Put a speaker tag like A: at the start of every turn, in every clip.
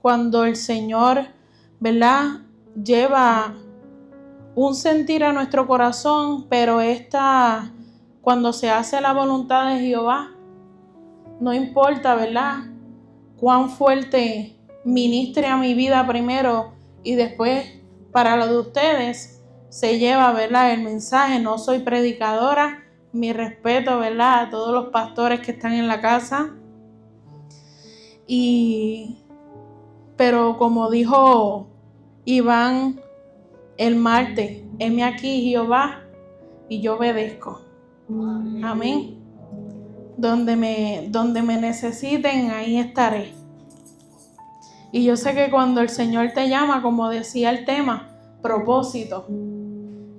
A: cuando el Señor, ¿verdad?, lleva un sentir a nuestro corazón, pero cuando se hace la voluntad de Jehová, no importa, ¿verdad?, cuán fuerte ministre a mi vida primero y después para lo de ustedes, se lleva, ¿verdad?, el mensaje. No soy predicadora, mi respeto, ¿verdad?, a todos los pastores que están en la casa. Pero como dijo Iván el martes, heme aquí, Jehová, y yo obedezco. Amén. Donde me necesiten, ahí estaré. Y yo sé que cuando el Señor te llama, como decía el tema, propósito.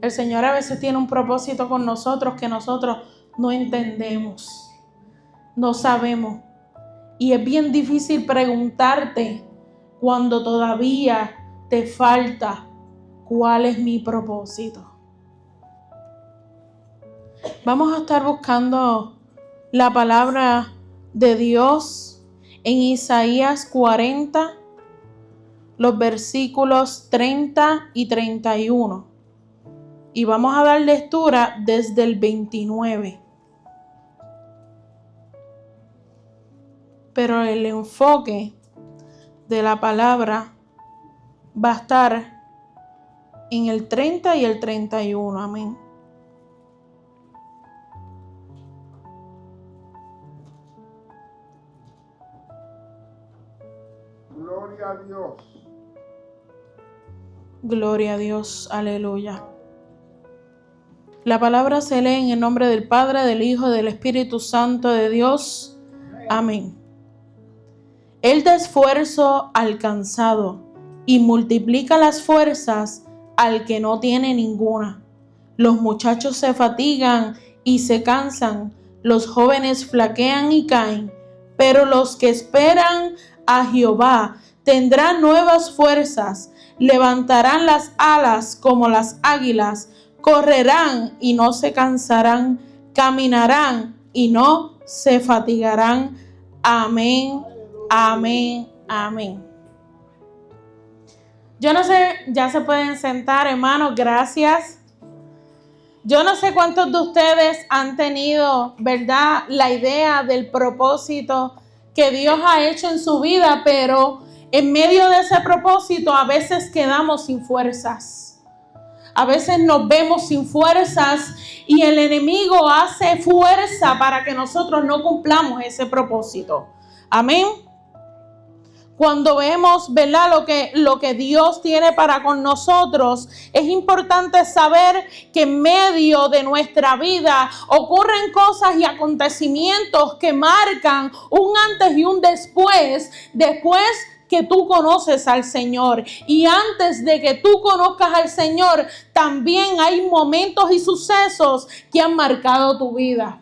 A: El Señor a veces tiene un propósito con nosotros que nosotros no entendemos, no sabemos. Y es bien difícil preguntarte cuando todavía te falta cuál es mi propósito. Vamos a estar buscando la palabra de Dios en Isaías 40, los versículos 30 y 31. Y vamos a dar lectura desde el 29. Pero el enfoque de la palabra va a estar en el 30 y el 31. Amén.
B: Gloria a Dios.
A: Gloria a Dios. Aleluya. La palabra se lee en el nombre del Padre, del Hijo, del Espíritu Santo de Dios. Amén. Él da esfuerzo al cansado y multiplica las fuerzas al que no tiene ninguna. Los muchachos se fatigan y se cansan, los jóvenes flaquean y caen, pero los que esperan a Jehová tendrán nuevas fuerzas, levantarán las alas como las águilas, correrán y no se cansarán, caminarán y no se fatigarán. Amén. Amén, amén. Yo no sé, ya se pueden sentar, hermanos, gracias. Yo no sé cuántos de ustedes han tenido, ¿verdad?, la idea del propósito que Dios ha hecho en su vida, pero en medio de ese propósito a veces quedamos sin fuerzas. A veces nos vemos sin fuerzas y el enemigo hace fuerza para que nosotros no cumplamos ese propósito. Amén. Cuando vemos, ¿verdad?, lo que Dios tiene para con nosotros, es importante saber que en medio de nuestra vida ocurren cosas y acontecimientos que marcan un antes y un después que tú conoces al Señor. Y antes de que tú conozcas al Señor, también hay momentos y sucesos que han marcado tu vida.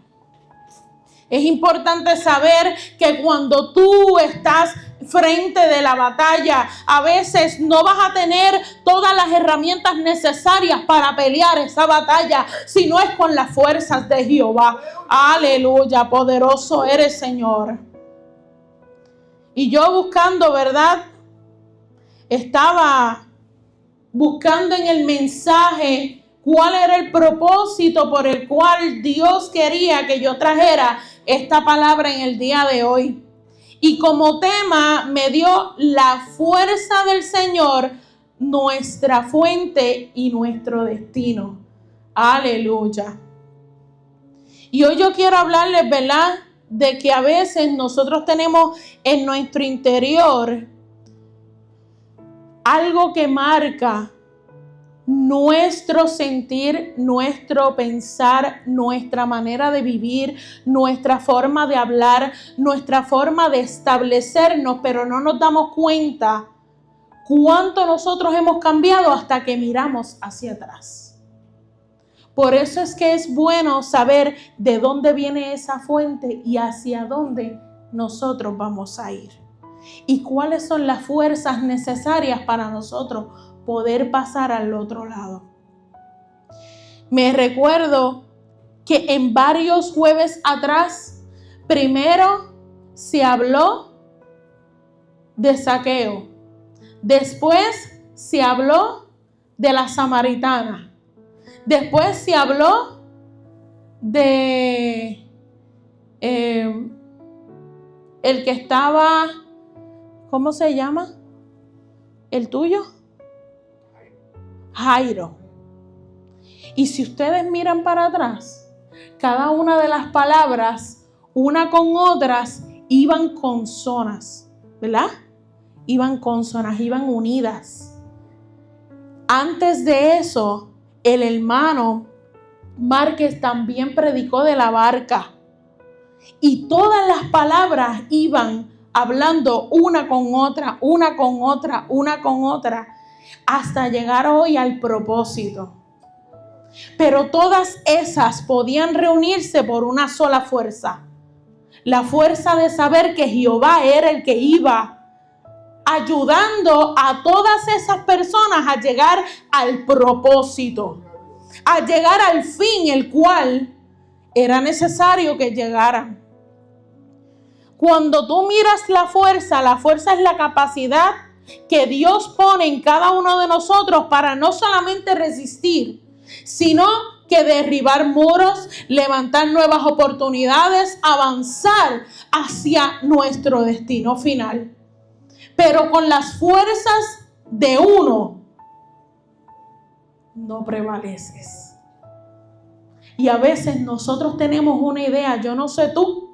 A: Es importante saber que cuando tú estás frente de la batalla, a veces no vas a tener todas las herramientas necesarias para pelear esa batalla, si no es con las fuerzas de Jehová. Aleluya, poderoso eres, Señor. Y yo buscando, ¿verdad?, estaba buscando en el mensaje cuál era el propósito por el cual Dios quería que yo trajera esta palabra en el día de hoy. Y como tema me dio la fuerza del Señor, nuestra fuente y nuestro destino. Aleluya. Y hoy yo quiero hablarles, ¿verdad?, de que a veces nosotros tenemos en nuestro interior algo que marca nuestro sentir, nuestro pensar, nuestra manera de vivir, nuestra forma de hablar, nuestra forma de establecernos, pero no nos damos cuenta cuánto nosotros hemos cambiado hasta que miramos hacia atrás. Por eso es que es bueno saber de dónde viene esa fuente y hacia dónde nosotros vamos a ir. Y cuáles son las fuerzas necesarias para nosotros poder pasar al otro lado. Me recuerdo que en varios jueves atrás, primero se habló de Zaqueo. Después se habló de la samaritana. Después se habló de el que estaba, ¿cómo se llama? ¿El tuyo? Jairo. Y si ustedes miran para atrás, cada una de las palabras, una con otras, iban consonas, ¿verdad? Iban consonas, iban unidas. Antes de eso, el hermano Márquez también predicó de la barca. Y todas las palabras iban hablando una con otra, una con otra, una con otra, hasta llegar hoy al propósito. Pero todas esas podían reunirse por una sola fuerza. La fuerza de saber que Jehová era el que iba ayudando a todas esas personas a llegar al propósito, a llegar al fin, el cual era necesario que llegaran. Cuando tú miras la fuerza es la capacidad que Dios pone en cada uno de nosotros para no solamente resistir, sino que derribar muros, levantar nuevas oportunidades, avanzar hacia nuestro destino final. Pero con las fuerzas de uno, no prevaleces. Y a veces nosotros tenemos una idea, yo no sé tú,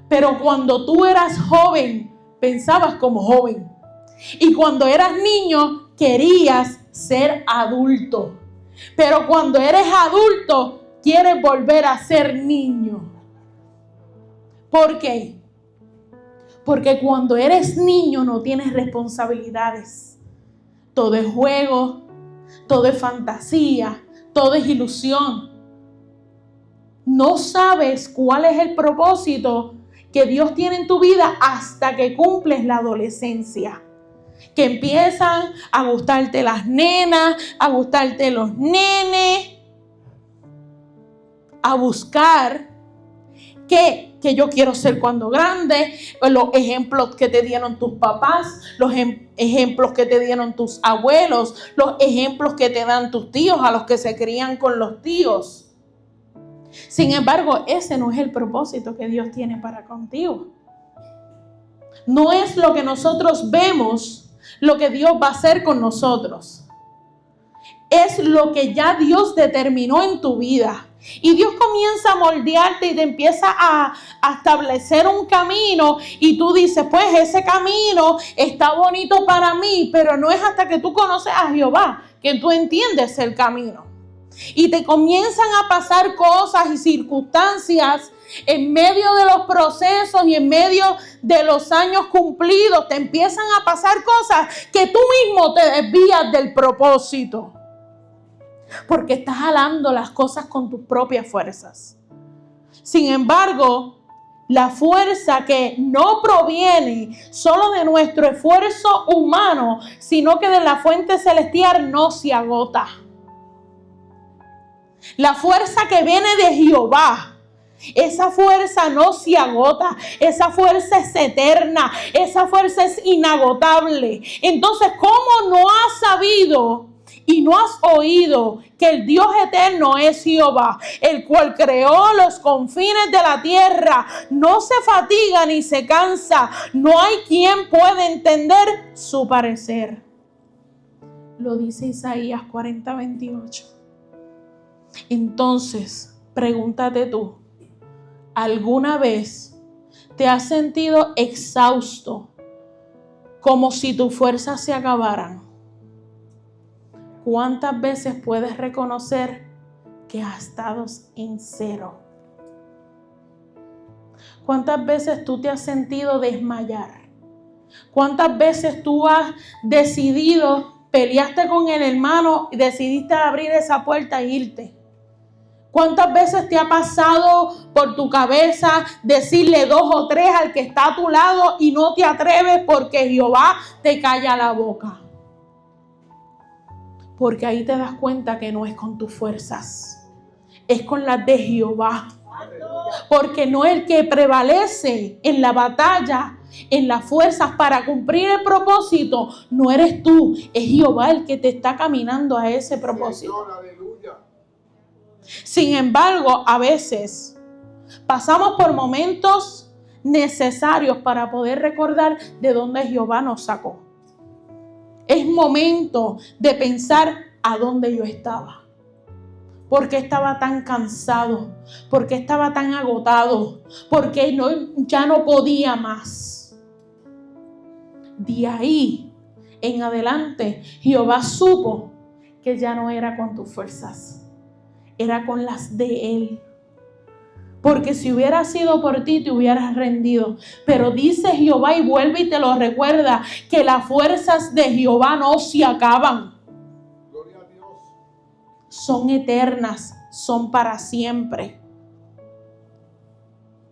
A: pero cuando tú eras joven, pensabas como joven. Y cuando eras niño, querías ser adulto. Pero cuando eres adulto, quieres volver a ser niño. ¿Por qué? Porque cuando eres niño no tienes responsabilidades. Todo es juego, todo es fantasía, todo es ilusión. No sabes cuál es el propósito que Dios tiene en tu vida hasta que cumples la adolescencia. Que empiezan a gustarte las nenas, a gustarte los nenes, a buscar que yo quiero ser cuando grande, los ejemplos que te dieron tus papás, los ejemplos que te dieron tus abuelos, los ejemplos que te dan tus tíos, a los que se crían con los tíos. Sin embargo, ese no es el propósito que Dios tiene para contigo. No es lo que nosotros vemos lo que Dios va a hacer con nosotros. Es lo que ya Dios determinó en tu vida. Y Dios comienza a moldearte y te empieza a establecer un camino. Y tú dices, pues ese camino está bonito para mí. Pero no es hasta que tú conoces a Jehová que tú entiendes el camino. Y te comienzan a pasar cosas y circunstancias en medio de los procesos y en medio de los años cumplidos. Te empiezan a pasar cosas que tú mismo te desvías del propósito. Porque estás jalando las cosas con tus propias fuerzas. Sin embargo, la fuerza que no proviene solo de nuestro esfuerzo humano, sino que de la fuente celestial, no se agota. La fuerza que viene de Jehová, esa fuerza no se agota, esa fuerza es eterna, esa fuerza es inagotable. Entonces, ¿cómo no has sabido y no has oído que el Dios eterno es Jehová, el cual creó los confines de la tierra? No se fatiga ni se cansa, no hay quien pueda entender su parecer. Lo dice Isaías 40:28. Entonces, pregúntate tú, ¿alguna vez te has sentido exhausto, como si tus fuerzas se acabaran? ¿Cuántas veces puedes reconocer que has estado en cero? ¿Cuántas veces tú te has sentido desmayar? ¿Cuántas veces tú has decidido, peleaste con el hermano y decidiste abrir esa puerta e irte? ¿Cuántas veces te ha pasado por tu cabeza decirle 2 o 3 al que está a tu lado y no te atreves porque Jehová te calla la boca? Porque ahí te das cuenta que no es con tus fuerzas, es con las de Jehová. Porque no el que prevalece en la batalla en las fuerzas para cumplir el propósito, no eres tú, es Jehová el que te está caminando a ese propósito.
B: Señor, aleluya.
A: Sin embargo, a veces pasamos por momentos necesarios para poder recordar de dónde Jehová nos sacó. Es momento de pensar a dónde yo estaba. ¿Por qué estaba tan cansado? ¿Por qué estaba tan agotado? ¿Por qué ya no podía más? De ahí en adelante, Jehová supo que ya no era con tus fuerzas, era con las de Él. Porque si hubiera sido por ti, te hubieras rendido. Pero dice Jehová, y vuelve y te lo recuerda, que las fuerzas de Jehová no se acaban. Son eternas, son para siempre.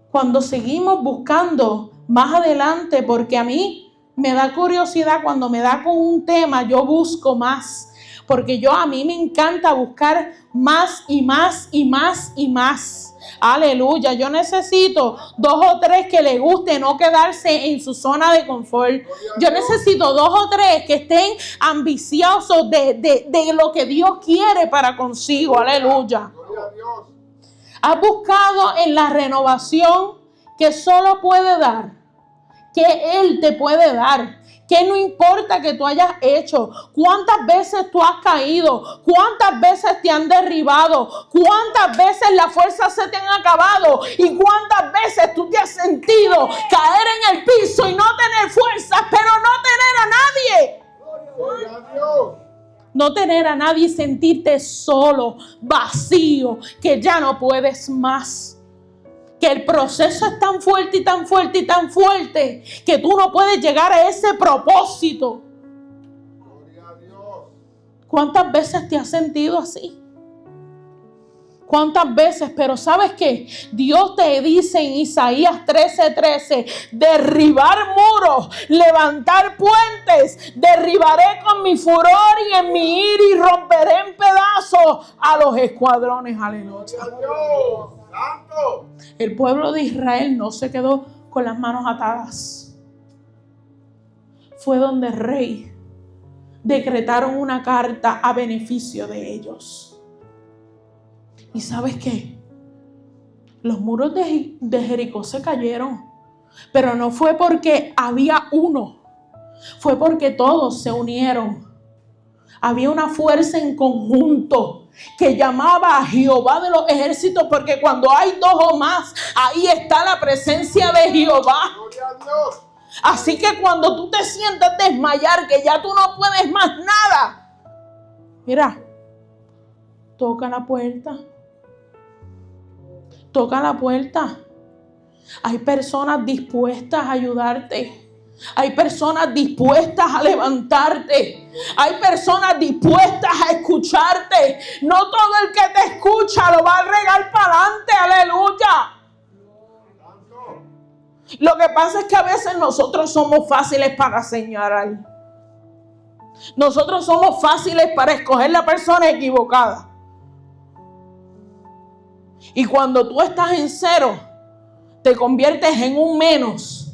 A: Cuando seguimos buscando más adelante, porque a mí me da curiosidad, cuando me da con un tema, yo busco más. Porque a mí me encanta buscar más y más y más y más. Aleluya, yo necesito 2 o 3 que le guste, no quedarse en su zona de confort. Yo necesito 2 o 3 que estén ambiciosos de lo que Dios quiere para consigo. Aleluya. Has buscado en la renovación que solo puede dar, que Él te puede dar. Que no importa que tú hayas hecho, cuántas veces tú has caído, cuántas veces te han derribado, cuántas veces las fuerzas se te han acabado y cuántas veces tú te has sentido caer en el piso y no tener fuerzas, pero no tener a nadie. No tener a nadie y sentirte solo, vacío, que ya no puedes más. Que el proceso es tan fuerte y tan fuerte y tan fuerte que tú no puedes llegar a ese propósito.
B: Gloria a Dios.
A: ¿Cuántas veces te has sentido así? ¿Cuántas veces? Pero ¿sabes qué? Dios te dice en Isaías 13:13, derribar muros, levantar puentes, derribaré con mi furor y en mi ira y romperé en pedazos a los escuadrones. Aleluya.
B: Gloria a Dios. Santo.
A: El pueblo de Israel no se quedó con las manos atadas. Fue donde el rey decretaron una carta a beneficio de ellos. ¿Y sabes qué? Los muros de Jericó se cayeron, pero no fue porque había uno, fue porque todos se unieron. Había una fuerza en conjunto que llamaba a Jehová de los ejércitos, porque cuando hay 2 o más, ahí está la presencia de Jehová.
B: Gloria a Dios.
A: Así que cuando tú te sientas desmayar, que ya tú no puedes más nada, mira, toca la puerta. Toca la puerta. Hay personas dispuestas a ayudarte. Hay personas dispuestas a levantarte. Hay personas dispuestas a escucharte. No todo el que te escucha lo va a regar para adelante. Aleluya. Lo que pasa es que a veces nosotros somos fáciles para señalar. Nosotros somos fáciles para escoger la persona equivocada. Y cuando tú estás en cero, te conviertes en un menos.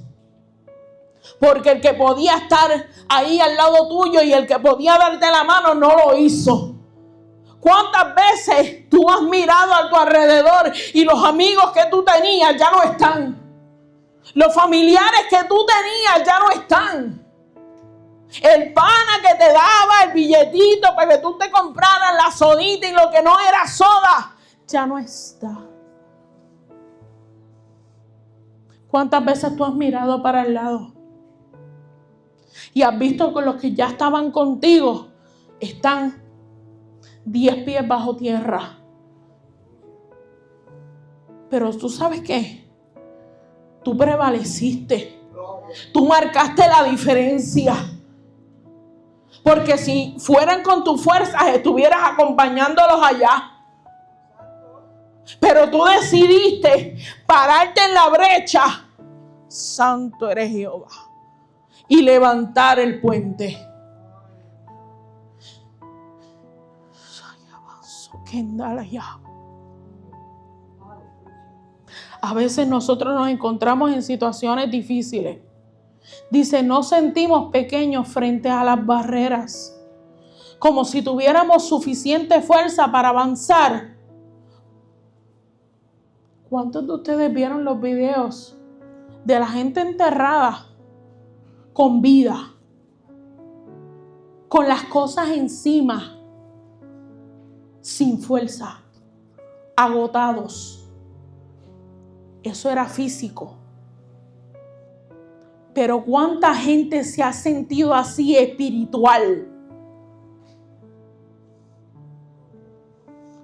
A: Porque el que podía estar ahí al lado tuyo y el que podía darte la mano no lo hizo. ¿Cuántas veces tú has mirado a tu alrededor y los amigos que tú tenías ya no están? Los familiares que tú tenías ya no están. El pana que te daba el billetito para que tú te compraras la sodita y lo que no era soda, ya no está. ¿Cuántas veces tú has mirado para el lado y has visto que los que ya estaban contigo están 10 pies bajo tierra? Pero tú sabes qué, tú prevaleciste, tú marcaste la diferencia. Porque si fueran con tus fuerzas, estuvieras acompañándolos allá. Pero tú decidiste pararte en la brecha. Santo eres Jehová. Y levantar el puente. A veces nosotros nos encontramos en situaciones difíciles. Dice, nos sentimos pequeños frente a las barreras, como si tuviéramos suficiente fuerza para avanzar. ¿Cuántos de ustedes vieron los videos de la gente enterrada con vida, con las cosas encima, sin fuerza, agotados? Eso era físico. Pero ¿cuánta gente se ha sentido así espiritual?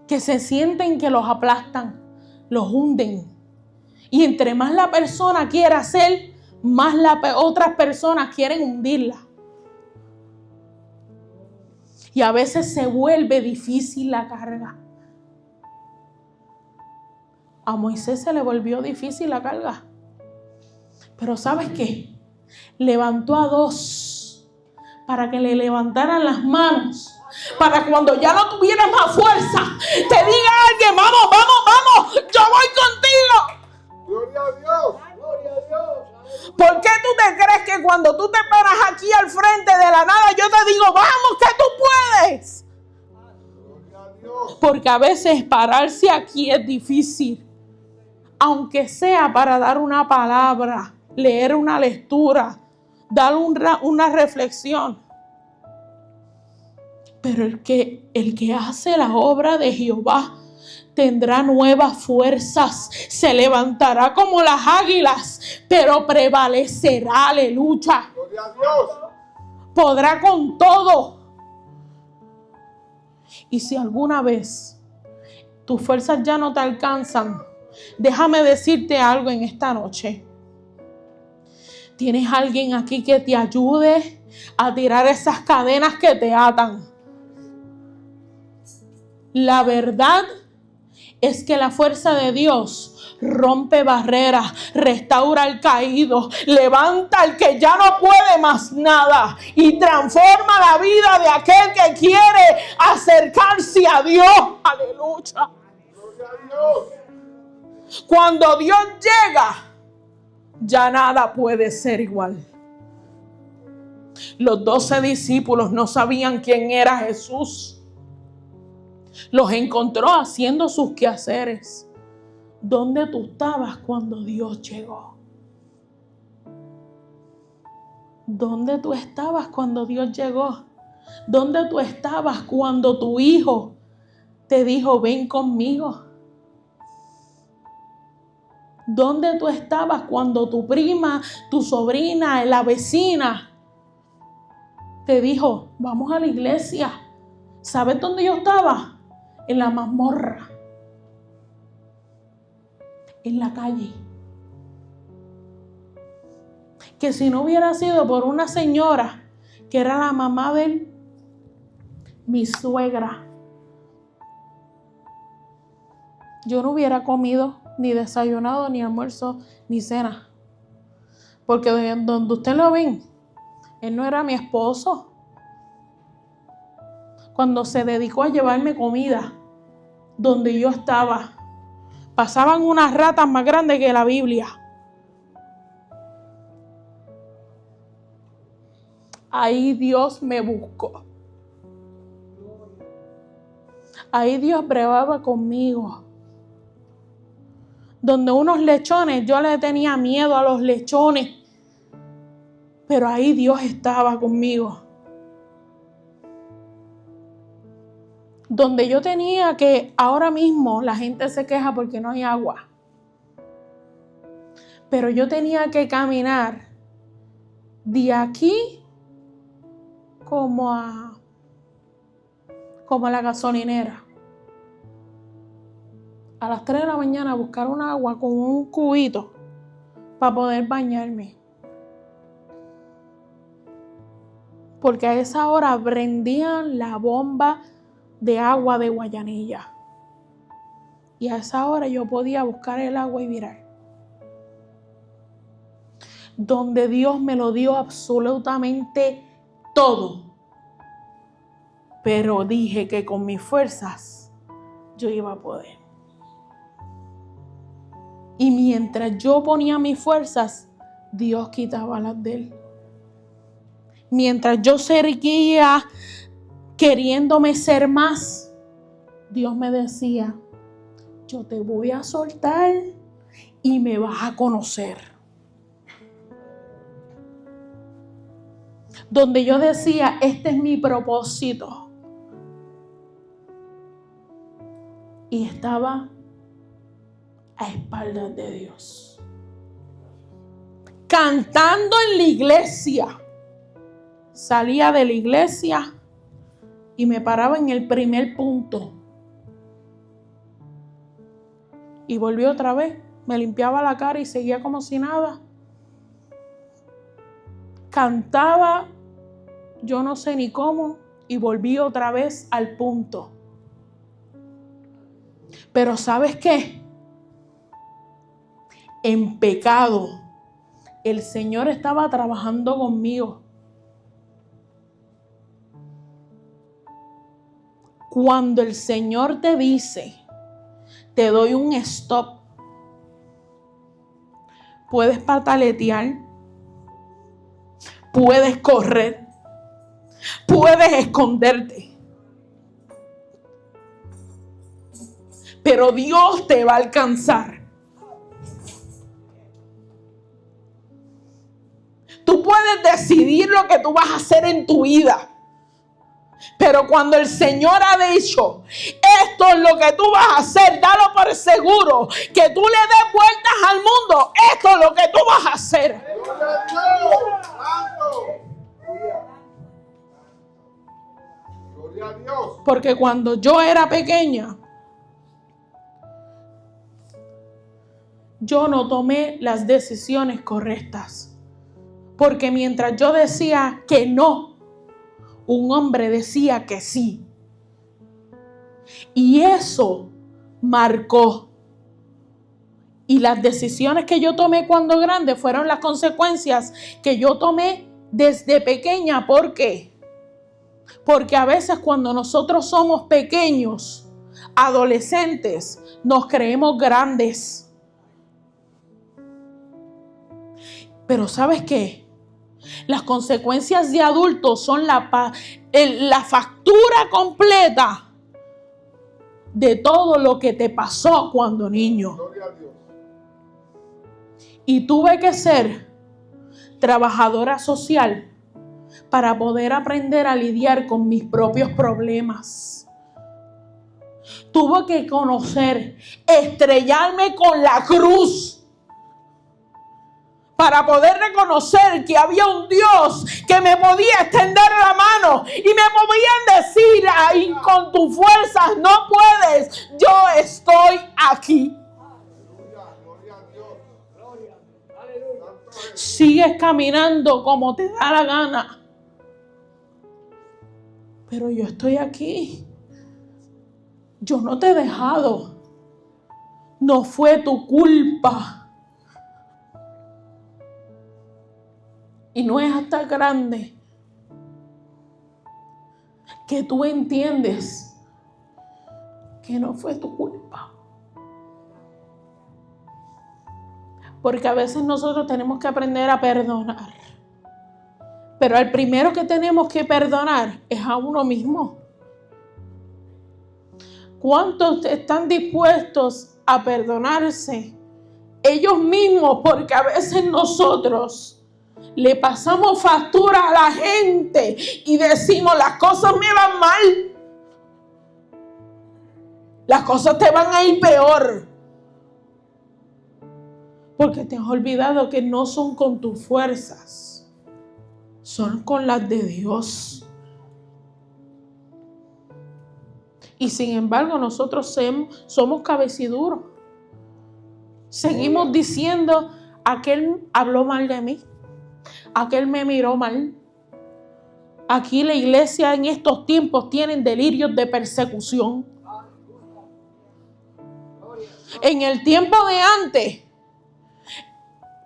A: Que se sienten que los aplastan, los hunden. Y entre más la persona quiera hacer, más otras personas quieren hundirla. Y a veces se vuelve difícil la carga. A Moisés se le volvió difícil la carga. Pero ¿sabes qué? Levantó a 2 para que le levantaran las manos. Para cuando ya no tuviera más fuerza, te diga alguien, vamos, yo voy contigo.
B: Gloria a Dios. Gloria a Dios.
A: ¿Por qué tú te crees que cuando tú te paras aquí al frente de la nada, yo te digo, vamos, que tú puedes?
B: Gloria a Dios.
A: Porque a veces pararse aquí es difícil. Aunque sea para dar una palabra, leer una lectura, dar una reflexión. Pero el que hace la obra de Jehová tendrá nuevas fuerzas, se levantará como las águilas, pero prevalecerá, aleluya.
B: Gloria a Dios.
A: Podrá con todo. Y si alguna vez tus fuerzas ya no te alcanzan, déjame decirte algo en esta noche. ¿Tienes alguien aquí que te ayude a tirar esas cadenas que te atan? La verdad es que la fuerza de Dios rompe barreras, restaura al caído, levanta al que ya no puede más nada y transforma la vida de aquel que quiere acercarse a Dios. Aleluya.
B: Gloria a Dios.
A: Cuando Dios llega, ya nada puede ser igual. Los 12 discípulos no sabían quién era Jesús. Los encontró haciendo sus quehaceres. ¿Dónde tú estabas cuando Dios llegó? ¿Dónde tú estabas cuando Dios llegó? ¿Dónde tú estabas cuando tu hijo te dijo, ven conmigo? ¿Dónde tú estabas cuando tu prima, tu sobrina, la vecina te dijo, vamos a la iglesia? ¿Sabes dónde yo estaba? En la mazmorra, en la calle. Que si no hubiera sido por una señora que era la mamá de mi suegra, yo no hubiera comido, ni desayunado, ni almuerzo, ni cena. Porque donde usted lo ven, él no era mi esposo. Cuando se dedicó a llevarme comida, donde yo estaba, pasaban unas ratas más grandes que la Biblia. Ahí Dios me buscó. Ahí Dios brevaba conmigo. Donde unos lechones, yo le tenía miedo a los lechones. Pero ahí Dios estaba conmigo. Donde yo tenía que, ahora mismo la gente se queja porque no hay agua. Pero yo tenía que caminar de aquí como a la gasolinera. A las 3 de la mañana a buscar un agua con un cubito para poder bañarme. Porque a esa hora prendían la bomba de agua de Guayanilla. Y a esa hora yo podía buscar el agua y virar. Donde Dios me lo dio absolutamente todo. Pero dije que con mis fuerzas yo iba a poder. Y mientras yo ponía mis fuerzas, Dios quitaba las de él. mientras yo seguía queriéndome ser más, Dios me decía, yo te voy a soltar y me vas a conocer. Donde yo decía, este es mi propósito. Y estaba a espaldas de Dios. Cantando en la iglesia. Salía de la iglesia y me paraba en el primer punto. Y volví otra vez. Me limpiaba la cara y seguía como si nada. Cantaba, yo no sé ni cómo, y volví otra vez al punto. Pero ¿sabes qué? En pecado, el Señor estaba trabajando conmigo. Cuando el Señor te dice, te doy un stop, puedes pataletear, puedes correr, puedes esconderte. Pero Dios te va a alcanzar. Tú puedes decidir lo que tú vas a hacer en tu vida. Pero cuando el Señor ha dicho, esto es lo que tú vas a hacer, dalo por seguro, que tú le des vueltas al mundo, esto es lo que tú vas a hacer.
B: Gloria a Dios. Santo. Gloria a Dios.
A: Porque cuando yo era pequeña, yo no tomé las decisiones correctas. Porque mientras yo decía que no, un hombre decía que sí. Y eso marcó. Y las decisiones que yo tomé cuando grande fueron las consecuencias que yo tomé desde pequeña. ¿Por qué? Porque a veces cuando nosotros somos pequeños, adolescentes, nos creemos grandes. Pero ¿sabes qué? Las consecuencias de adultos son la factura completa de todo lo que te pasó cuando niño.
B: Gloria a Dios.
A: Y tuve que ser trabajadora social para poder aprender a lidiar con mis propios problemas. Tuve que conocer, estrellarme con la cruz, para poder reconocer que había un Dios que me podía extender la mano y me podían decir, ahí con tus fuerzas no puedes, yo estoy aquí.
B: Gloria a Dios. Gloria. Aleluya.
A: Sigues caminando como te da la gana, pero yo estoy aquí. Yo no te he dejado. No fue tu culpa. Y no es hasta grande que tú entiendes que no fue tu culpa. Porque a veces nosotros tenemos que aprender a perdonar. Pero al primero que tenemos que perdonar es a uno mismo. ¿Cuántos están dispuestos a perdonarse ellos mismos? Porque a veces nosotros le pasamos factura a la gente y decimos, las cosas me van mal. Las cosas te van a ir peor. Porque te has olvidado que no son con tus fuerzas, son con las de Dios. Y sin embargo nosotros somos cabeciduros. Seguimos diciendo, aquel habló mal de mí. Aquel me miró mal. Aquí la iglesia en estos tiempos tienen delirios de persecución. En el tiempo de antes,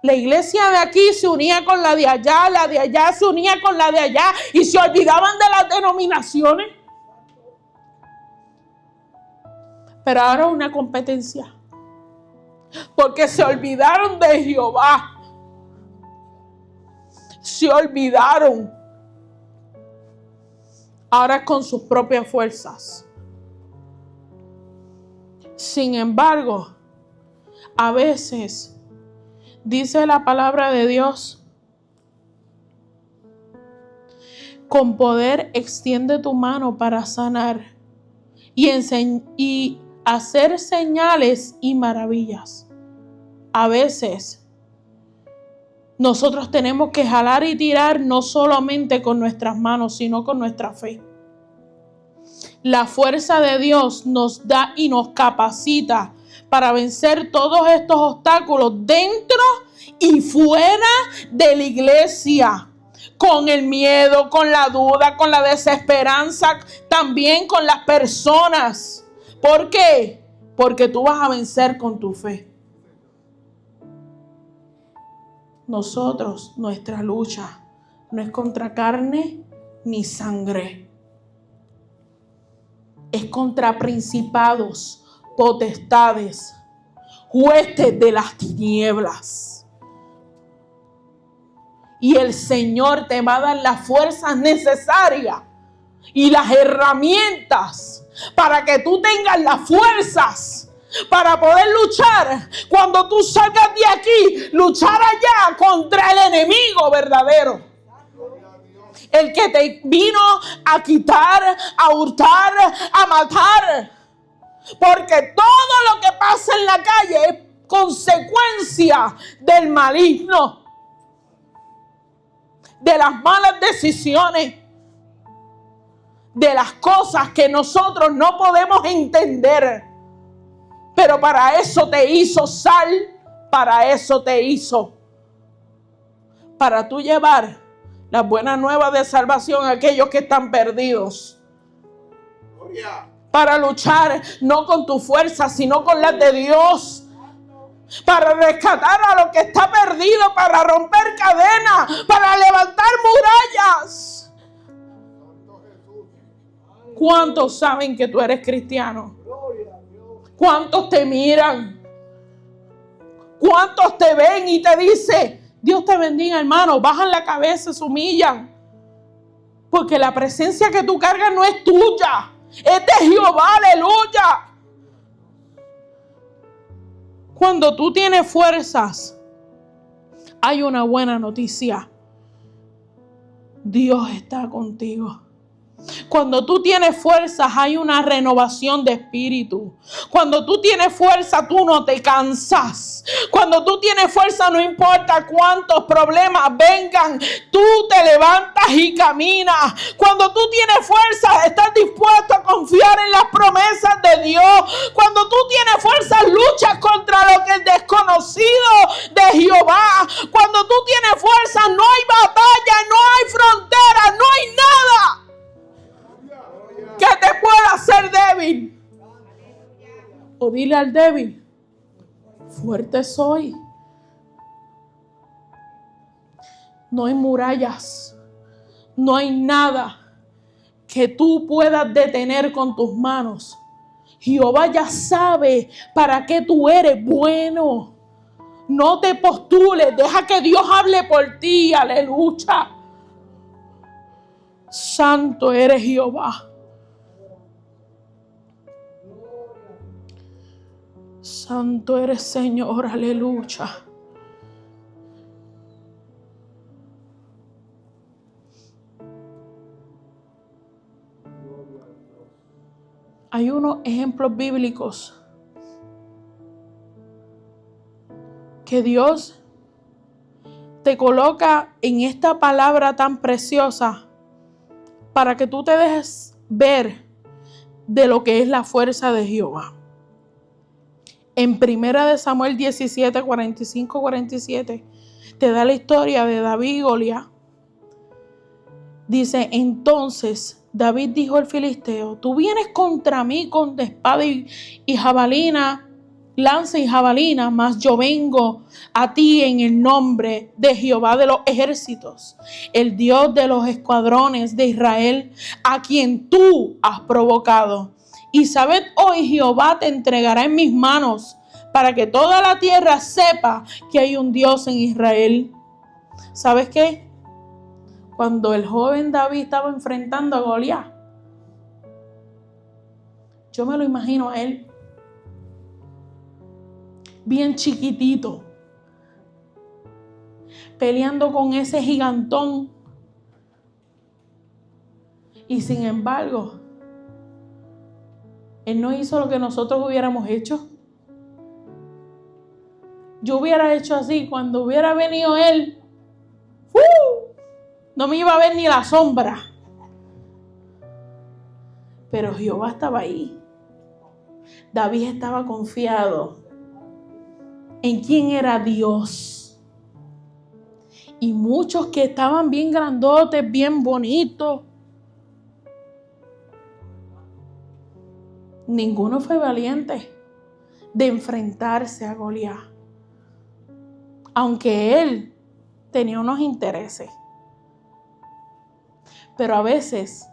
A: la iglesia de aquí se unía con la de allá se unía con la de allá y se olvidaban de las denominaciones. Pero ahora es una competencia. Porque se olvidaron de Jehová. Se olvidaron ahora es con sus propias fuerzas. Sin embargo, a veces dice la palabra de Dios: con poder extiende tu mano para sanar y hacer señales y maravillas. A veces nosotros tenemos que jalar y tirar no solamente con nuestras manos, sino con nuestra fe. La fuerza de Dios nos da y nos capacita para vencer todos estos obstáculos dentro y fuera de la iglesia. Con el miedo, con la duda, con la desesperanza, también con las personas. ¿Por qué? Porque tú vas a vencer con tu fe. Nosotros, nuestra lucha no es contra carne ni sangre. Es contra principados, potestades, huestes de las tinieblas. Y el Señor te va a dar las fuerzas necesarias y las herramientas para que tú tengas las fuerzas para poder luchar. Cuando tú salgas de aquí, luchar allá contra el enemigo verdadero. El que te vino a quitar, a hurtar, a matar. Porque todo lo que pasa en la calle es consecuencia del maligno, de las malas decisiones, de las cosas que nosotros no podemos entender. Pero para eso te hizo sal, para eso te hizo. Para tú llevar la buena nueva de salvación a aquellos que están perdidos. Para luchar no con tu fuerza, sino con las de Dios. Para rescatar a lo que está perdido, para romper cadenas, para levantar murallas. ¿Cuántos saben que tú eres cristiano? ¿Cuántos te miran? ¿Cuántos te ven y te dicen: Dios te bendiga, hermano? Bajan la cabeza, se humillan. Porque la presencia que tú cargas no es tuya, es de Jehová, aleluya. Cuando tú tienes fuerzas, hay una buena noticia: Dios está contigo. Cuando tú tienes fuerzas, hay una renovación de espíritu. Cuando tú tienes fuerza, tú no te cansas. Cuando tú tienes fuerza, no importa cuántos problemas vengan, tú te levantas y caminas. Cuando tú tienes fuerza, estás dispuesto a confiar en las promesas de Dios. Cuando tú tienes fuerza, luchas contra lo que es desconocido de Jehová. Cuando tú tienes fuerza, no hay batalla, no hay frontera, no hay nada que te pueda hacer débil. O dile al débil: fuerte soy. No hay murallas, no hay nada que tú puedas detener con tus manos. Jehová ya sabe para qué tú eres bueno. No te postules, deja que Dios hable por ti, aleluya. Santo eres Jehová. Santo eres, Señor, aleluya. Hay unos ejemplos bíblicos que Dios te coloca en esta palabra tan preciosa para que tú te dejes ver de lo que es la fuerza de Jehová. En 1 Samuel 17, 45, 47, te da la historia de David y Goliat. Dice: entonces David dijo al filisteo: tú vienes contra mí con espada y jabalina, lanza y jabalina, mas yo vengo a ti en el nombre de Jehová de los ejércitos, el Dios de los escuadrones de Israel, a quien tú has provocado. Y sabed hoy, Jehová te entregará en mis manos, para que toda la tierra sepa que hay un Dios en Israel. ¿Sabes qué? Cuando el joven David estaba enfrentando a Goliat, Yo me lo imagino a él, bien chiquitito, peleando con ese gigantón. Y sin embargo, él no hizo lo que nosotros hubiéramos hecho. Yo hubiera hecho así, cuando hubiera venido él, no me iba a ver ni la sombra. Pero Jehová estaba ahí. David estaba confiado en quién era Dios. Y muchos que estaban bien grandotes, bien bonitos, ninguno fue valiente de enfrentarse a Goliat. Aunque él tenía unos intereses. Pero a veces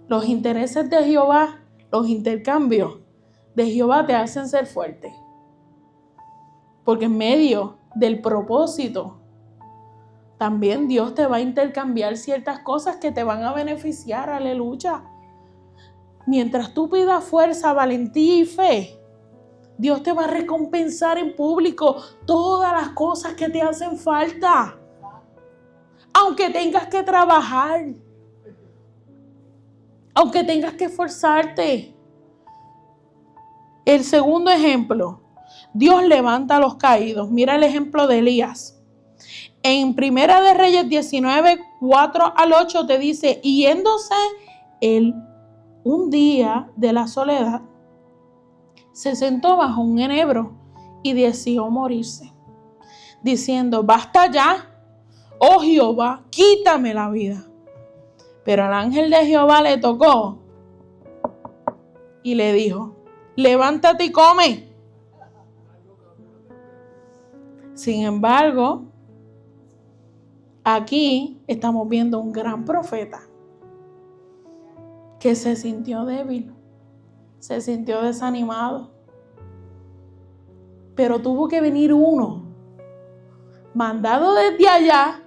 A: los intereses de Jehová, los intercambios de Jehová te hacen ser fuerte. Porque en medio del propósito, también Dios te va a intercambiar ciertas cosas que te van a beneficiar. Aleluya. Mientras tú pidas fuerza, valentía y fe, Dios te va a recompensar en público todas las cosas que te hacen falta. Aunque tengas que trabajar. Aunque tengas que esforzarte. El segundo ejemplo. Dios levanta a los caídos. Mira el ejemplo de Elías. En Primera de Reyes 19, 4 al 8 te dice, y yéndose él un día de la soledad, se sentó bajo un enebro y deseó morirse, diciendo, basta ya, oh Jehová, quítame la vida. Pero el ángel de Jehová le tocó y le dijo, levántate y come. Sin embargo, aquí estamos viendo un gran profeta que se sintió débil, se sintió desanimado. Pero tuvo que venir uno, mandado desde allá.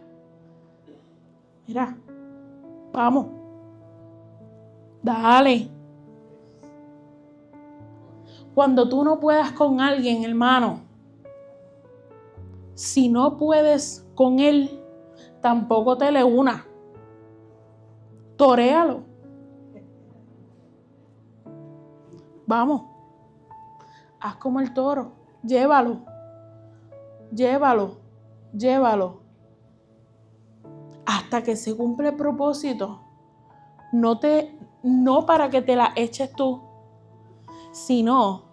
A: Mira, vamos, dale. Cuando tú no puedas con alguien, hermano, si no puedes con él, tampoco te le unas. Toréalo. Vamos, haz como el toro, llévalo, hasta que se cumple el propósito. No para que te la eches tú, sino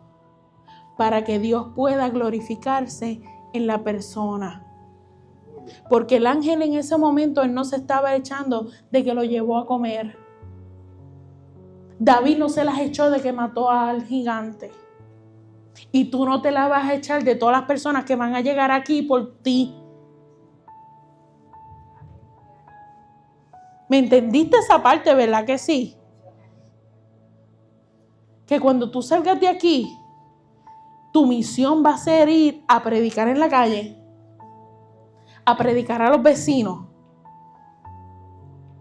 A: para que Dios pueda glorificarse en la persona. Porque el ángel en ese momento, él no se estaba echando de que lo llevó a comer. David no se las echó de que mató al gigante. Y tú no te la vas a echar de todas las personas que van a llegar aquí por ti. ¿Me entendiste esa parte, verdad que sí? Que cuando tú salgas de aquí, tu misión va a ser ir a predicar en la calle, a predicar a los vecinos,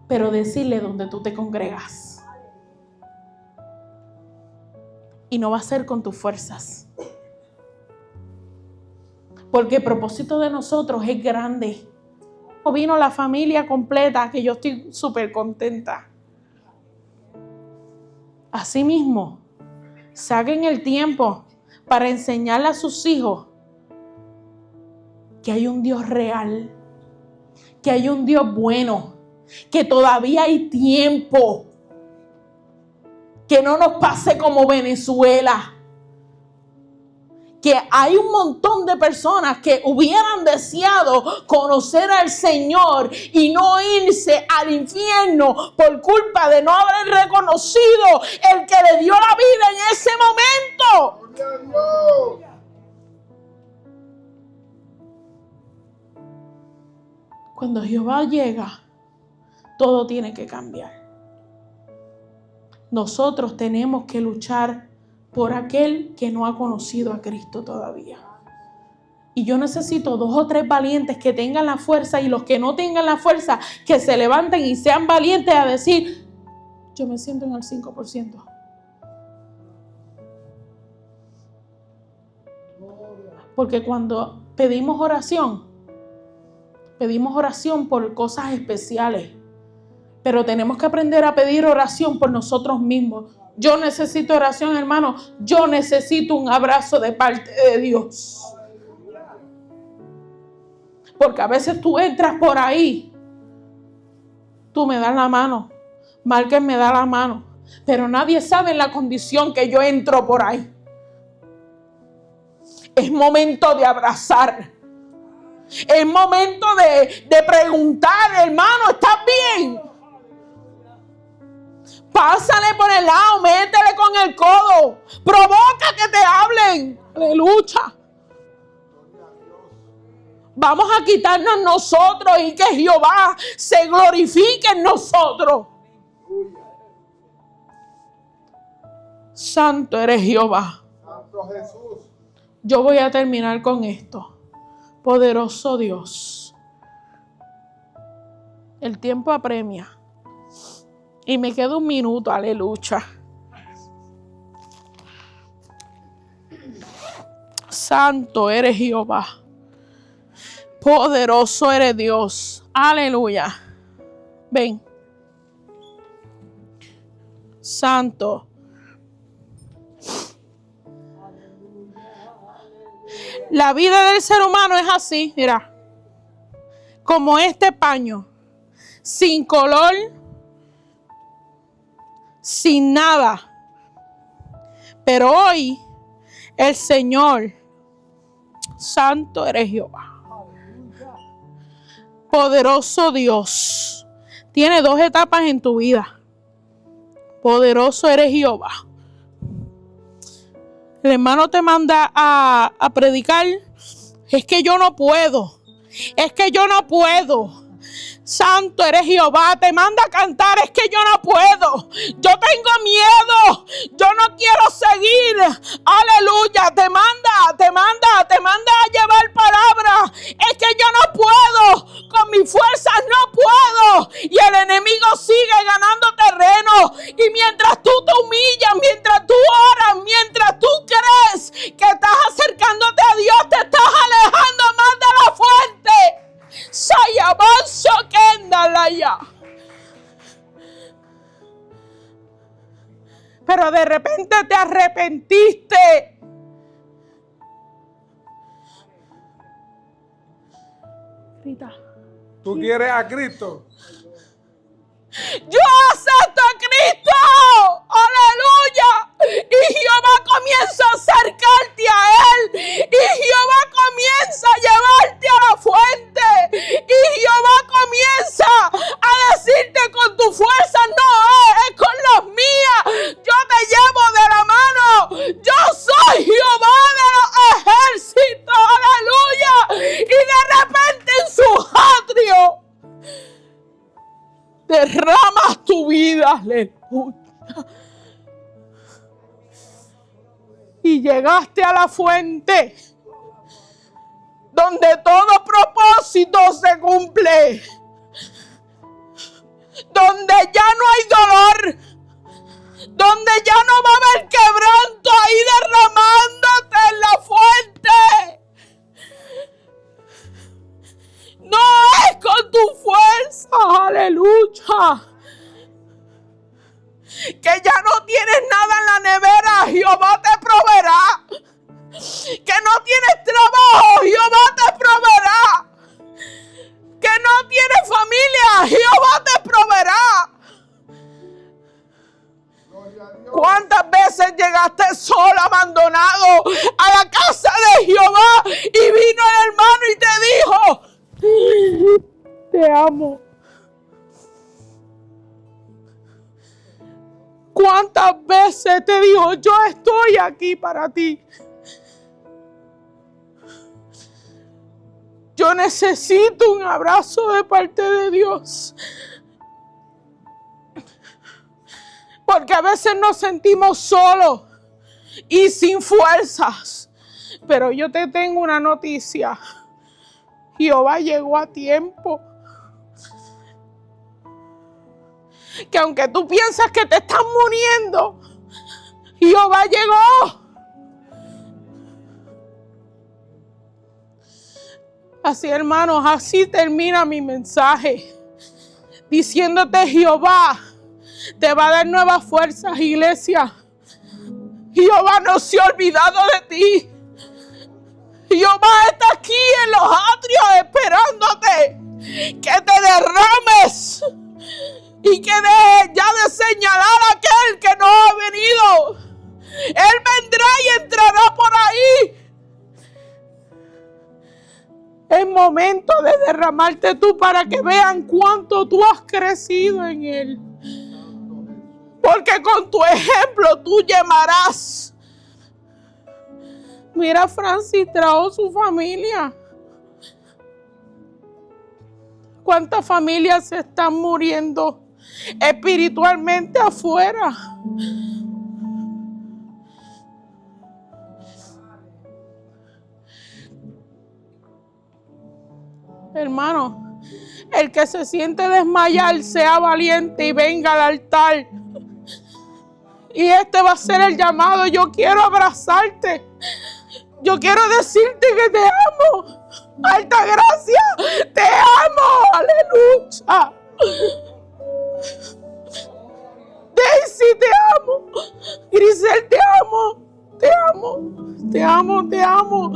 A: pero decirle dónde tú te congregas. Y no va a ser con tus fuerzas. Porque el propósito de nosotros es grande. Vino la familia completa, que yo estoy súper contenta. Asimismo, saquen el tiempo para enseñarle a sus hijos que hay un Dios real, que hay un Dios bueno, que todavía hay tiempo. Que no nos pase como Venezuela. Que hay un montón de personas que hubieran deseado conocer al Señor y no irse al infierno por culpa de no haber reconocido el que le dio la vida en ese momento. Cuando Jehová llega, todo tiene que cambiar. Nosotros tenemos que luchar por aquel que no ha conocido a Cristo todavía. Y yo necesito 2 o 3 valientes que tengan la fuerza, y los que no tengan la fuerza, que se levanten y sean valientes a decir, yo me siento en el 5%. Porque cuando pedimos oración por cosas especiales. Pero tenemos que aprender a pedir oración por nosotros mismos. Yo necesito oración, hermano. Yo necesito un abrazo de parte de Dios. Porque a veces tú entras por ahí. Tú me das la mano. Márquez me da la mano. Pero nadie sabe en la condición que yo entro por ahí. Es momento de abrazar. Es momento de preguntar, hermano, ¿estás bien? Pásale por el lado, métele con el codo. Provoca que te hablen. Aleluya. Vamos a quitarnos nosotros y que Jehová se glorifique en nosotros. Santo eres Jehová.
B: Santo Jesús.
A: Yo voy a terminar con esto. Poderoso Dios. El tiempo apremia. Y me queda un minuto, aleluya. Santo eres Jehová. Poderoso eres Dios. Aleluya. Ven. Santo. La vida del ser humano es así, mira. Como este paño. Sin color. Sin nada. Pero hoy el Señor, santo eres Jehová. Poderoso Dios. Tiene 2 etapas en tu vida. Poderoso eres Jehová. El hermano te manda a predicar. Es que yo no puedo. Es que yo no puedo. Santo eres Jehová, te manda a cantar, es que yo no puedo, yo tengo miedo, yo no quiero seguir, aleluya, te manda a llevar palabra, es que yo no puedo, con mis fuerzas no puedo, y el enemigo sigue ganando terreno, y mientras tú te humillas, mientras tú oras, mientras tú crees que estás acercándote a Dios, te estás alejando más de la fuente. Sayabanzo Kendalaya. Pero de repente te arrepentiste. Grita.
C: ¿Tú quieres a Cristo?
A: Yo acepto a Cristo. Aleluya. Y Jehová comienza a acercarte a Él. Y Jehová comienza a llevarte a la fuente. Y Jehová comienza a decirte con tu fuerza, no es con las mías. Yo te llevo de la mano. Yo soy Jehová de los ejércitos. Aleluya. Y de repente en su atrio derramas tu vida, aleluya. Y llegaste a la fuente donde todo propósito se cumple, donde ya no hay dolor, donde ya no va a haber quebranto ahí derramándote en la fuente. No es con tu fuerza, aleluya. Que ya no tienes nada en la nevera, Jehová te proveerá. Que no tienes trabajo, Jehová te proveerá. Que no tienes familia, Jehová te proveerá. ¿Cuántas veces llegaste solo, abandonado a la casa de Jehová y vino el hermano y te dijo, te amo? ¿Cuántas veces te dijo, yo estoy aquí para ti? Yo necesito un abrazo de parte de Dios. Porque a veces nos sentimos solos y sin fuerzas. Pero yo te tengo una noticia. Jehová llegó a tiempo. Que aunque tú piensas que te estás muriendo, Jehová llegó. Así, hermanos, así termina mi mensaje. Diciéndote, Jehová te va a dar nuevas fuerzas, iglesia. Jehová no se ha olvidado de ti. Jehová está aquí en los atrios esperándote que te derrames y que dejes ya de señalar a aquel que no ha venido. Él vendrá y entrará por ahí. Es momento de derramarte tú para que vean cuánto tú has crecido en Él. Porque con tu ejemplo tú llamarás. Mira, Francis trajo su familia. ¿Cuántas familias se están muriendo espiritualmente afuera? Hermano, el que se siente desmayar, sea valiente y venga al altar. Y este va a ser el llamado. Yo quiero abrazarte. Yo quiero decirte que te amo. Alta gracia, te amo. Aleluya. Daisy, te amo. Grisel, te amo. Te amo. Te amo, te amo.